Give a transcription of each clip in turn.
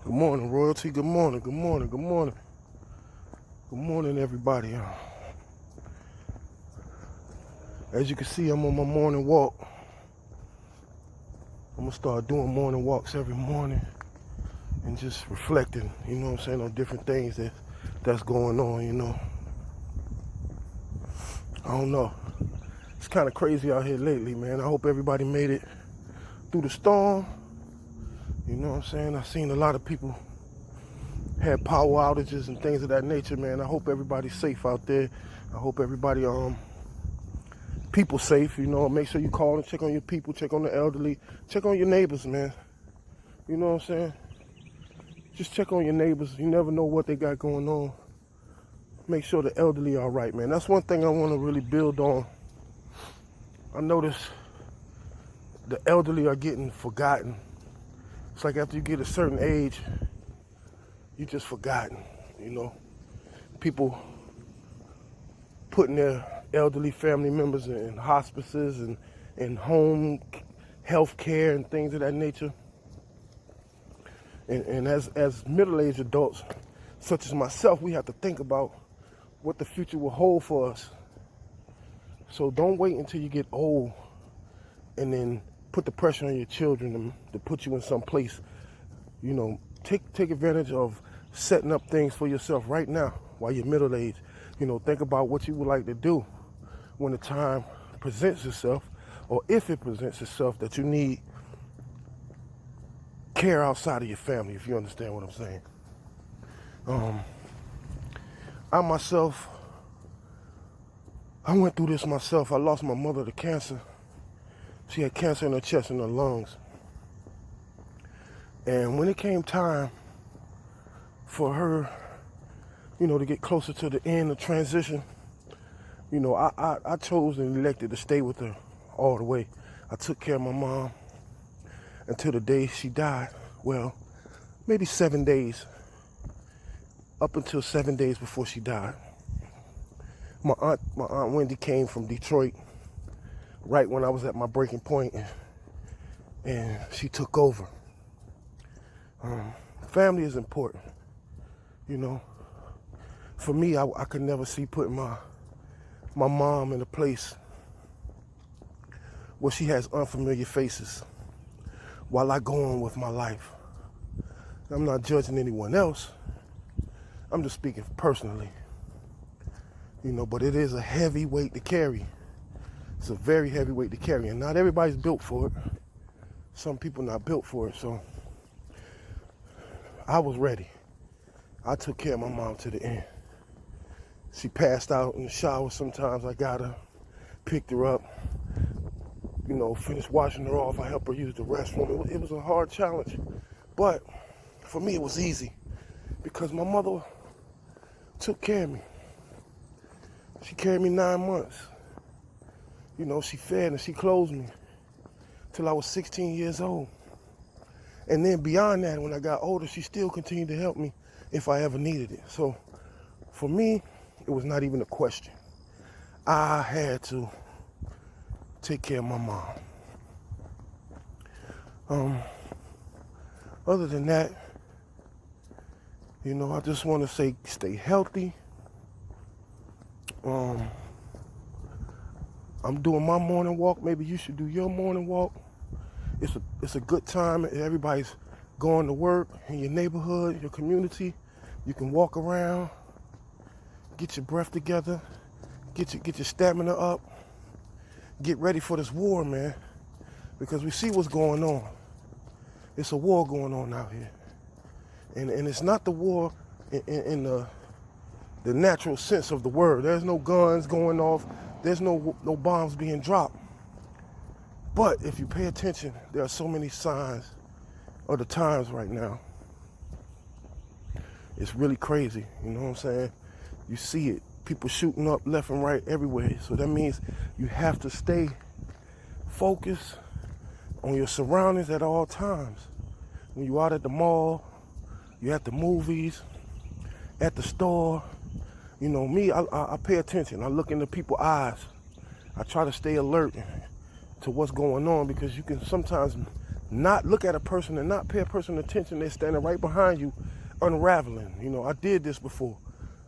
Good morning, royalty. Good morning. Good morning. Good morning. Good morning, everybody. As you can see, I'm on my morning walk. I'm gonna start doing morning walks every morning and just reflecting, you know what I'm saying, on different things that's going on, you know. I don't know. It's kind of crazy out here lately, man. I hope everybody made it through the storm. You know what I'm saying? I've seen a lot of people had power outages and things of that nature, man. I hope everybody's safe out there. I hope everybody people safe, you know. Make sure you call and check on your people, check on the elderly, check on your neighbors, man. You know what I'm saying? Just check on your neighbors. You never know what they got going on. Make sure the elderly are right, man. That's one thing I want to really build on. I notice the elderly are getting forgotten. It's like after you get a certain age, you just forgotten, you know. People putting their elderly family members in hospices and home health care and things of that nature. And as middle-aged adults, such as myself, we have to think about what the future will hold for us. So don't wait until you get old and then put the pressure on your children to put you in some place. You know, take advantage of setting up things for yourself right now while you're middle-aged. You know, think about what you would like to do when the time presents itself, or if it presents itself that you need care outside of your family, if you understand what I'm saying. I went through this myself. I lost my mother to cancer. She had cancer in her chest and her lungs. And when it came time for her, you know, to get closer to the end of transition, you know, I chose and elected to stay with her all the way. I took care of my mom until the day she died. Well, maybe 7 days, up until 7 days before she died. My aunt Wendy came from Detroit right when I was at my breaking point, and she took over. Family is important, you know. For me, I could never see putting my mom in a place where she has unfamiliar faces while I go on with my life. I'm not judging anyone else. I'm just speaking personally. You know, but it is a heavy weight to carry. It's a very heavy weight to carry, and not everybody's built for it. Some people not built for it, so I was ready. I took care of my mom to the end. She passed out in the shower sometimes. I got her, picked her up, you know, finished washing her off. I helped her use the restroom. It was a hard challenge, but for me it was easy because my mother took care of me. She carried me 9 months. You know, she fed and she clothed me till I was 16 years old. And then beyond that, when I got older, she still continued to help me if I ever needed it. So for me, it was not even a question. I had to take care of my mom. Other than that, you know, I just want to say stay healthy. I'm doing my morning walk. Maybe you should do your morning walk. It's a good time. Everybody's going to work in your neighborhood, your community. You can walk around, get your breath together, get your stamina up, get ready for this war, man. Because we see what's going on. It's a war going on out here, and it's not the war in the natural sense of the word. There's no guns going off. There's no bombs being dropped. But if you pay attention, there are so many signs of the times right now. It's really crazy, you know what I'm saying? You see it, people shooting up left and right everywhere. So that means you have to stay focused on your surroundings at all times. When you're out at the mall, you're at the movies, at the store. You know, me, I pay attention. I look into people's eyes. I try to stay alert to what's going on because you can sometimes not look at a person and not pay a person attention. They're standing right behind you, unraveling. You know, I did this before.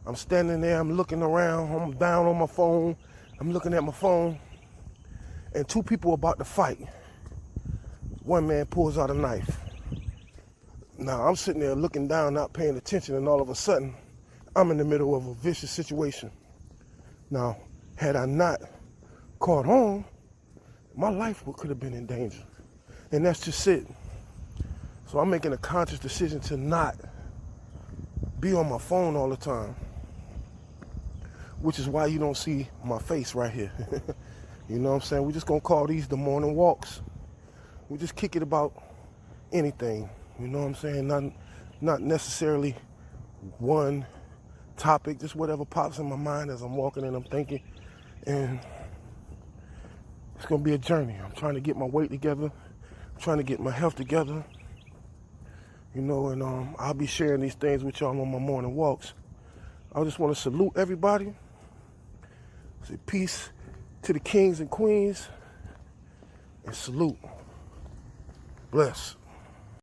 I'm standing there, I'm looking around, I'm down on my phone, I'm looking at my phone, and two people are about to fight. One man pulls out a knife. Now, I'm sitting there looking down, not paying attention, and all of a sudden, I'm in the middle of a vicious situation. Now, had I not caught on, my life could have been in danger. And that's just it. So I'm making a conscious decision to not be on my phone all the time, which is why you don't see my face right here. You know what I'm saying? We're just going to call these the morning walks. We just kick it about anything. You know what I'm saying? Not necessarily one topic, just whatever pops in my mind as I'm walking and I'm thinking. And it's going to be a journey. I'm trying to get my weight together. I'm trying to get my health together. You know, and I'll be sharing these things with y'all on my morning walks. I just want to salute everybody. Say peace to the kings and queens. And salute. Bless.